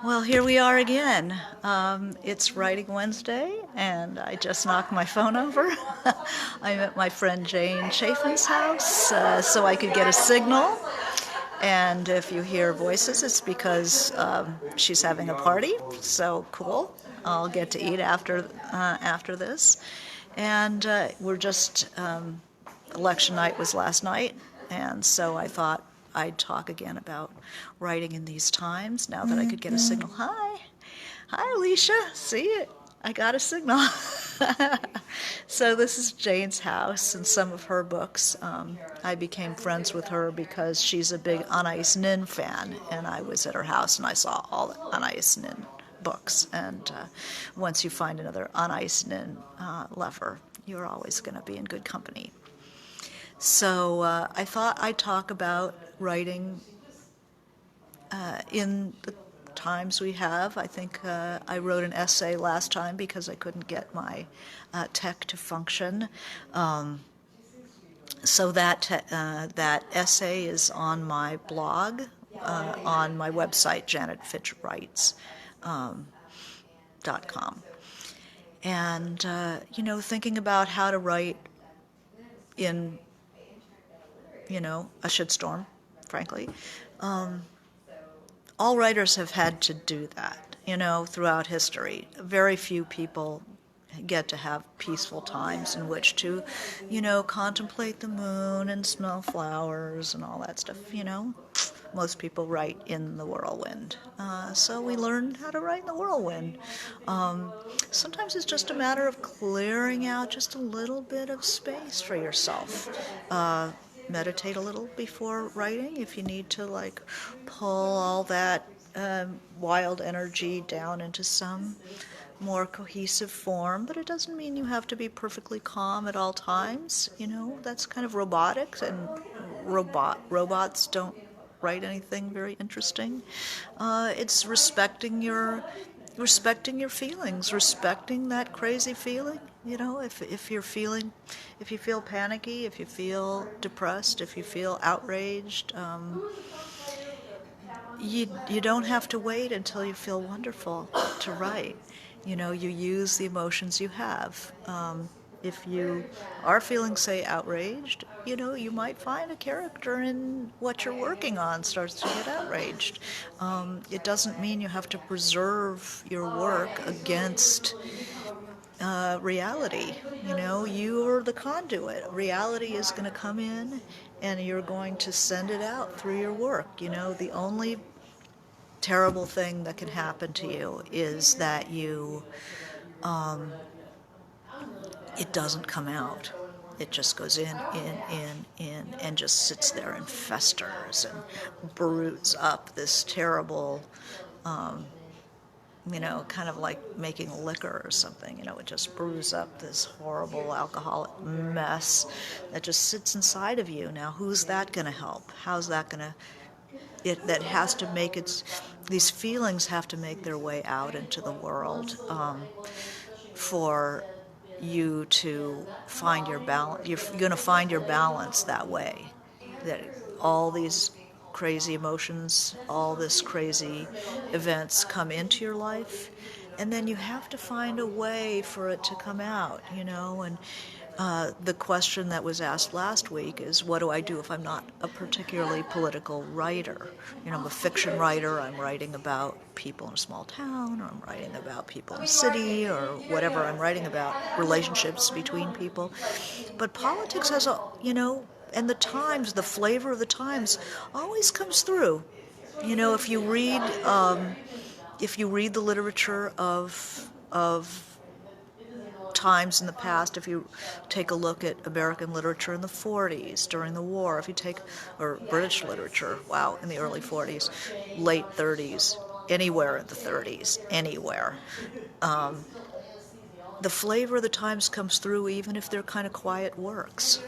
Well, here we are again. It's Writing Wednesday, and I just knocked my phone over. I'm at my friend Jane Chafin's house so I could get a signal. And if you hear voices, it's because she's having a party. So cool. I'll get to eat after this. And we're just election night was last night, and so I thought I'd talk again about writing in these times now that I could get a signal. Hi, Alicia. See it? I got a signal. So this is Jane's house and some of her books. I became friends with her because she's a big Anais Nin fan, and I was at her house and I saw all the Anais Nin books. And once you find another Anais Nin lover, you're always going to be in good company. So I thought I'd talk about writing in the times we have. I think I wrote an essay last time because I couldn't get my tech to function. So that essay is on my blog, on my website, janetfitchwrites.com. And, thinking about how to write in a shitstorm, frankly. All writers have had to do that, throughout history. Very few people get to have peaceful times in which to, contemplate the moon and smell flowers and all that stuff, Most people write in the whirlwind. So we learn how to write in the whirlwind. Sometimes it's just a matter of clearing out just a little bit of space for yourself. Meditate a little before writing if you need to pull all that wild energy down into some more cohesive form, but it doesn't mean you have to be perfectly calm at all times. That's kind of robotic, and robots don't write anything very interesting. It's respecting your feelings, respecting that crazy feeling. If you feel panicky, if you feel depressed, if you feel outraged, you don't have to wait until you feel wonderful to write. You use the emotions you have. If you are feeling, say, outraged, you might find a character in what you're working on starts to get outraged. It doesn't mean you have to preserve your work against reality. You're the conduit. Reality is going to come in, and you're going to send it out through your work. The only terrible thing that can happen to you is that it doesn't come out. It just goes in, and just sits there and festers and broods up this terrible, kind of like making liquor or something. It just brews up this horrible alcoholic mess that just sits inside of you. Now, who's that going to help? How's that going to... that has to make these feelings have to make their way out into the world for you to find your balance. You're going to find your balance that way. That all these crazy emotions, all this crazy events come into your life, and then you have to find a way for it to come out, and the question that was asked last week is, what do I do if I'm not a particularly political writer? I'm a fiction writer. I'm writing about people in a small town, or I'm writing about people in a city, or whatever. I'm writing about relationships between people. But politics has and the times, the flavor of the times always comes through. If you read the literature of times in the past, if you take a look at American literature in the 40s during the war, or British literature, in the early 40s, late 30s, anywhere in the 30s, anywhere. The flavor of the times comes through even if they're kind of quiet works.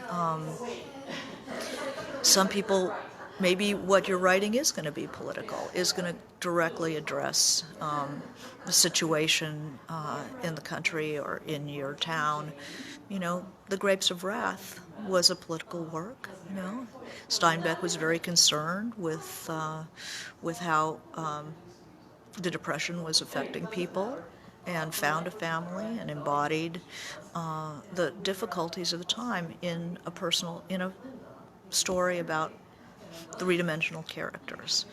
Some people, maybe what you're writing is going to be political, is going to directly address the situation in the country or in your town. The Grapes of Wrath was a political work. Steinbeck was very concerned with how the Depression was affecting people, and found a family and embodied the difficulties of the time in a story about three-dimensional characters.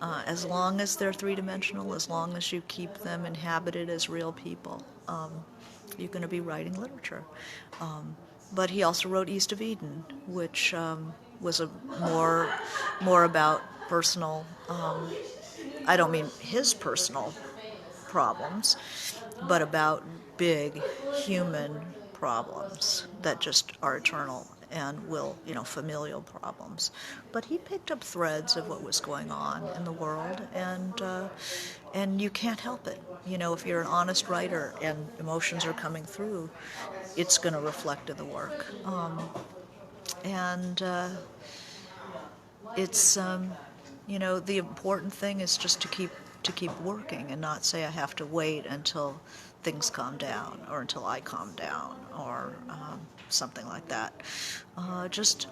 As long as they're three-dimensional, as long as you keep them inhabited as real people, you're going to be writing literature. But he also wrote East of Eden, which was a more about personal. I don't mean his personal problems, but about big human problems that just are eternal and familial problems. But he picked up threads of what was going on in the world, and you can't help it. If you're an honest writer and emotions are coming through, it's going to reflect in the work. And it's the important thing is just to keep working and not say I have to wait until things calm down or until I calm down or something like that. Just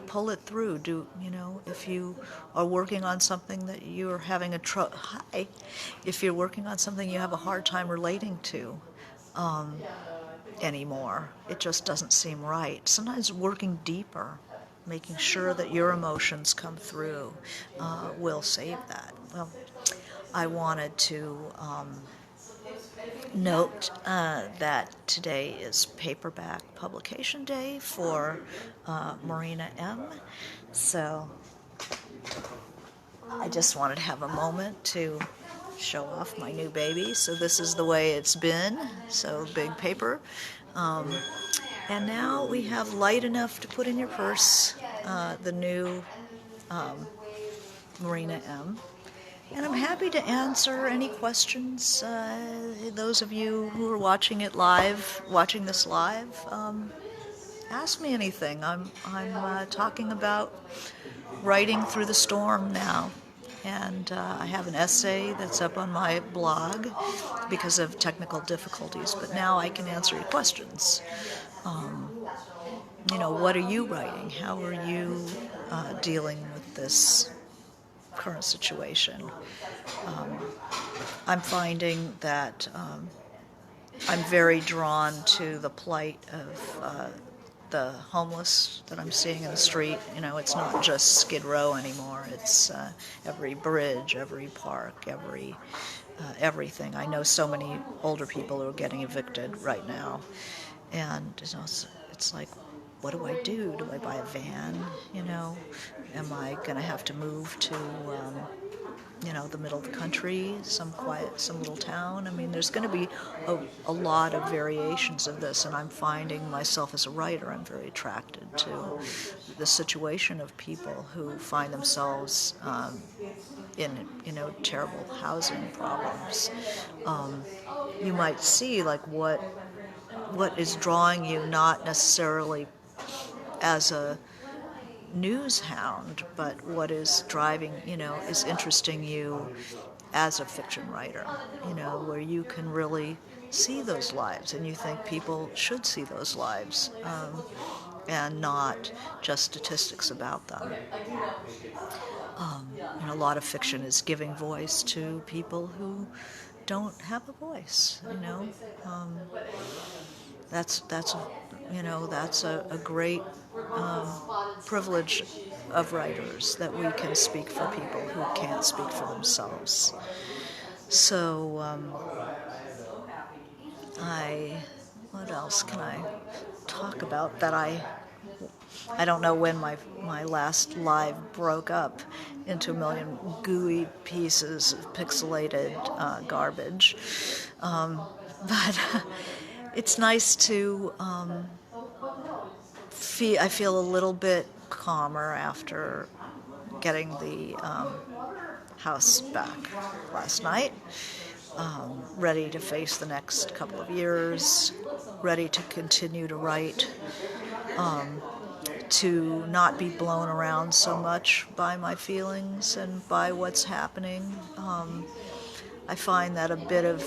pull it through. If you are working on something that you're having if you're working on something you have a hard time relating to anymore, it just doesn't seem right. Sometimes working deeper, making sure that your emotions come through, will save that. Well, I wanted to note that today is paperback publication day for Marina M. So I just wanted to have a moment to show off my new baby. So this is the way it's been. So big paper. And now we have light enough to put in your purse the new Marina M. And I'm happy to answer any questions. Those of you who are watching this live, ask me anything. I'm talking about writing through the storm now. And I have an essay that's up on my blog because of technical difficulties, but now I can answer your questions. What are you writing? How are you dealing with this current situation? I'm finding that I'm very drawn to the plight of the homeless that I'm seeing in the street. It's not just Skid Row anymore. It's every bridge, every park, everything. I know so many older people who are getting evicted right now. And it's like, what do I do? Do I buy a van? Am I going to have to move to the middle of the country, some little town? I mean, there's going to be a lot of variations of this, and I'm finding myself as a writer, I'm very attracted to the situation of people who find themselves in terrible housing problems. You might see like what is drawing you, not necessarily as a news hound, but what is driving, is interesting you as a fiction writer, where you can really see those lives and you think people should see those lives and not just statistics about them. A lot of fiction is giving voice to people who don't have a voice, That's a great privilege of writers, that we can speak for people who can't speak for themselves. So what else can I talk about that I don't know when my last live broke up into a million gooey pieces of pixelated garbage. But it's nice to I feel a little bit calmer after getting the house back last night. Ready to face the next couple of years, ready to continue to write, to not be blown around so much by my feelings and by what's happening. I find that a bit of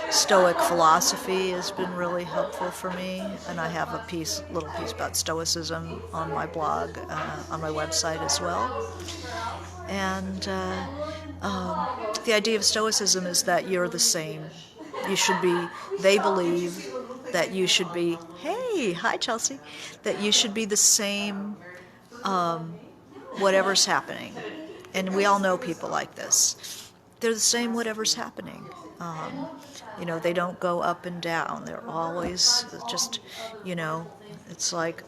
Stoic philosophy has been really helpful for me, and I have a little piece about Stoicism on my blog, on my website as well. And the idea of Stoicism is that you're the same. You should be, they believe that you should be, hey, hi Chelsea, that you should be the same whatever's happening. And we all know people like this. They're the same whatever's happening. They don't go up and down. They're always just, you know, it's like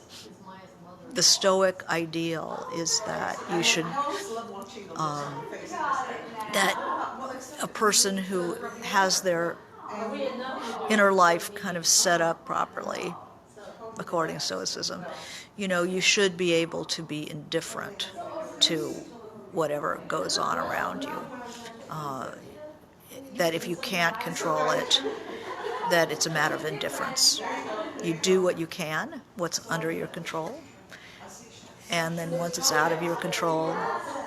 the Stoic ideal is that you should, that a person who has their inner life kind of set up properly, according to Stoicism, you should be able to be indifferent to whatever goes on around you. That if you can't control it, that it's a matter of indifference. You do what you can, what's under your control, and then once it's out of your control,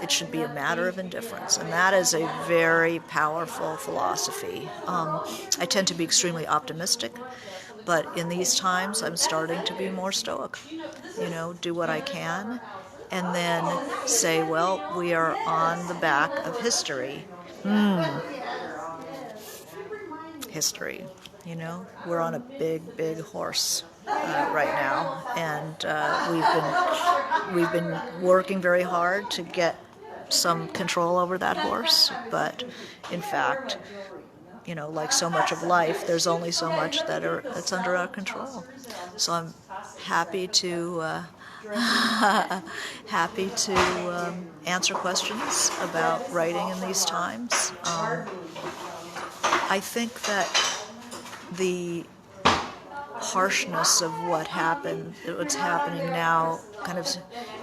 it should be a matter of indifference. And that is a very powerful philosophy. I tend to be extremely optimistic, but in these times I'm starting to be more stoic. Do what I can, and then say, well, we are on the back of history. History. We're on a big, big horse right now, and we've been working very hard to get some control over that horse. But in fact, like so much of life, there's only so much that's under our control. So I'm happy to answer questions about writing in these times. I think that the harshness of what's happening now kind of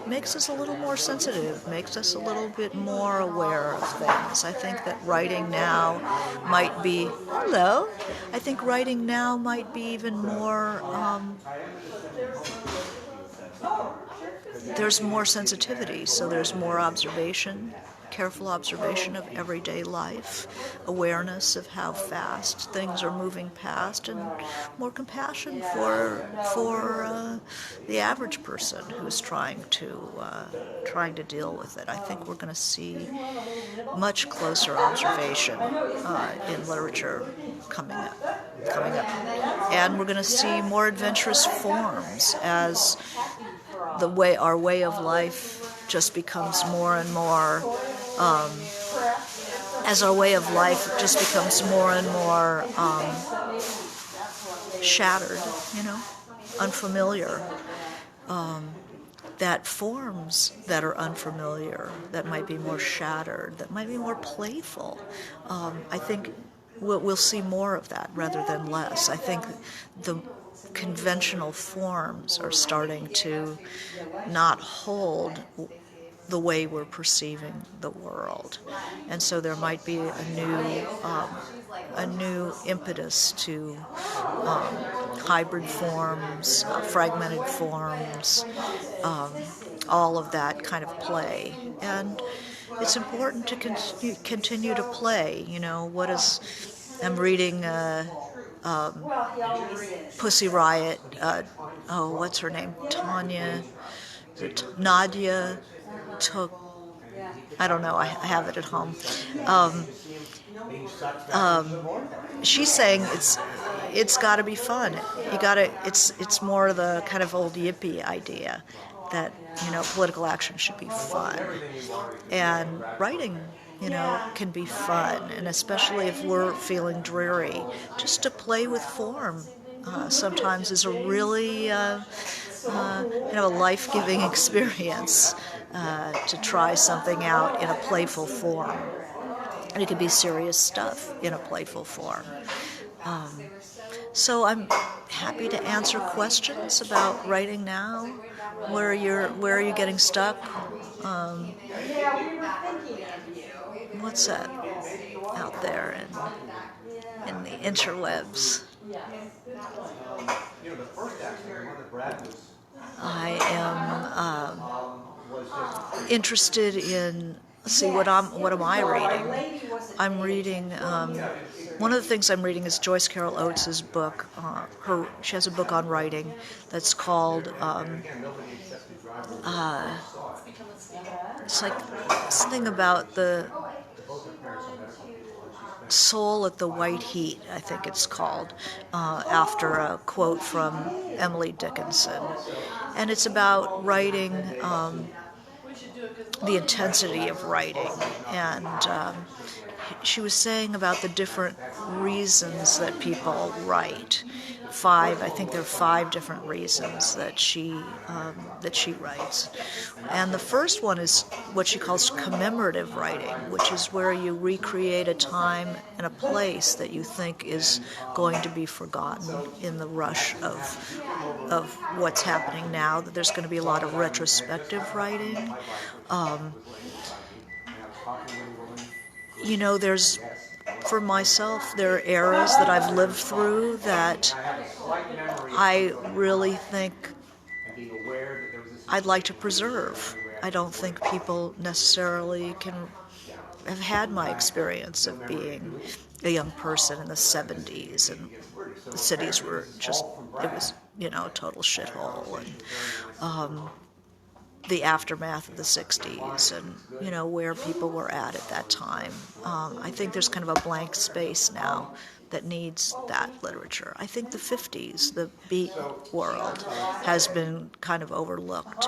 makes us a little more sensitive, makes us a little bit more aware of things. I think that writing now might be, I think writing now might be even more, there's more sensitivity, so there's more observation, careful observation of everyday life, awareness of how fast things are moving past, and more compassion for the average person who's trying to deal with it. I think we're going to see much closer observation in literature coming up, and we're going to see more adventurous forms as our way of life just becomes more and more, as our way of life just becomes more and more shattered, unfamiliar. That forms that are unfamiliar, that might be more shattered, that might be more playful, I think we'll see more of that rather than less. I think the conventional forms are starting to not hold the way we're perceiving the world, and so there might be a new impetus to hybrid forms, fragmented forms, all of that kind of play. And it's important to continue to play. I'm reading Pussy Riot, what's her name? Nadia took, I don't know, I have it at home. She's saying it's got to be fun. It's more the kind of old yippie idea that, political action should be fun. And writing, can be fun, and especially if we're feeling dreary, just to play with form sometimes is a really a life-giving experience, to try something out in a playful form. And it can be serious stuff in a playful form. So I'm happy to answer questions about writing now. Where are you getting stuck? What's that out there in the interwebs? I am interested in. Let's see, what am I reading? I'm reading. One of the things I'm reading is Joyce Carol Oates' book. She has a book on writing that's called. It's like something about Soul at the White Heat, I think it's called, after a quote from Emily Dickinson. And it's about writing, the intensity of writing. And she was saying about the different reasons that people write. I think there are 5 different reasons that she writes. And the first one is what she calls commemorative writing, which is where you recreate a time and a place that you think is going to be forgotten in the rush of what's happening now. That there's going to be a lot of retrospective writing. There's, for myself, there are eras that I've lived through that I really think I'd like to preserve. I don't think people necessarily have had my experience of being a young person in the 70s, and the cities were just, it was, a total shithole, and the aftermath of the 60s, and where people were at that time. I think there's kind of a blank space now that needs that literature. I think the 50s, the beat world, has been kind of overlooked,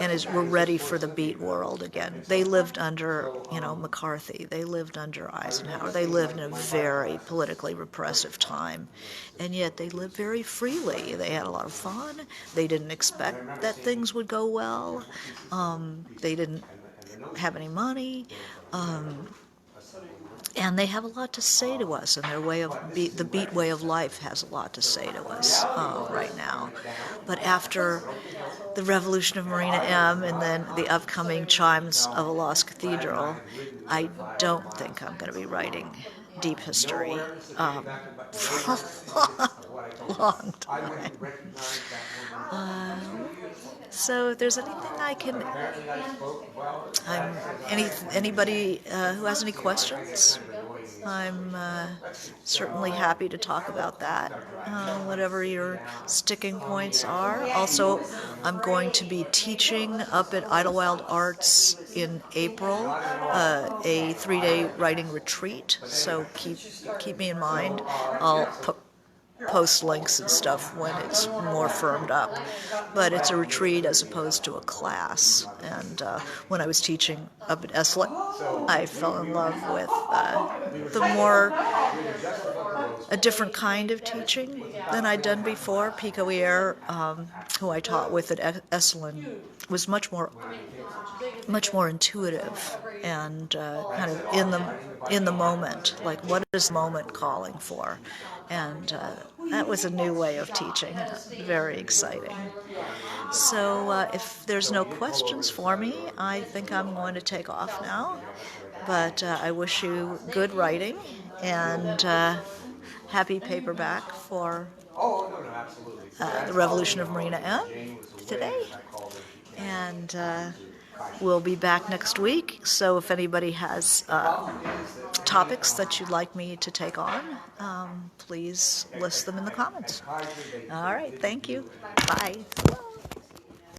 and we're ready for the beat world again. They lived under, McCarthy. They lived under Eisenhower. They lived in a very politically repressive time, and yet they lived very freely. They had a lot of fun. They didn't expect that things would go well. They didn't have any money. And they have a lot to say to us, and their the beat way of life has a lot to say to us right now. But after the revolution of Marina M. and then the upcoming chimes of a lost cathedral, I don't think I'm going to be writing deep history for a long time. So if there's anything I can, anybody who has any questions, I'm certainly happy to talk about that, whatever your sticking points are. Also, I'm going to be teaching up at Idlewild Arts in April, a 3-day writing retreat, so keep me in mind. I'll post links and stuff when it's more firmed up. But it's a retreat as opposed to a class. And when I was teaching up at Esalen, I fell in love with a different kind of teaching than I'd done before. Pico Iyer, who I taught with at Esalen, was much more intuitive and kind of in the moment. Like, what is the moment calling for? And that was a new way of teaching. Very exciting. So if there's no questions for me, I think I'm going to take off now. But I wish you good writing and happy paperback for the Revolution of Marina M. today. And we'll be back next week. So if anybody has topics that you'd like me to take on, please list them in the comments. All right, thank you. Bye.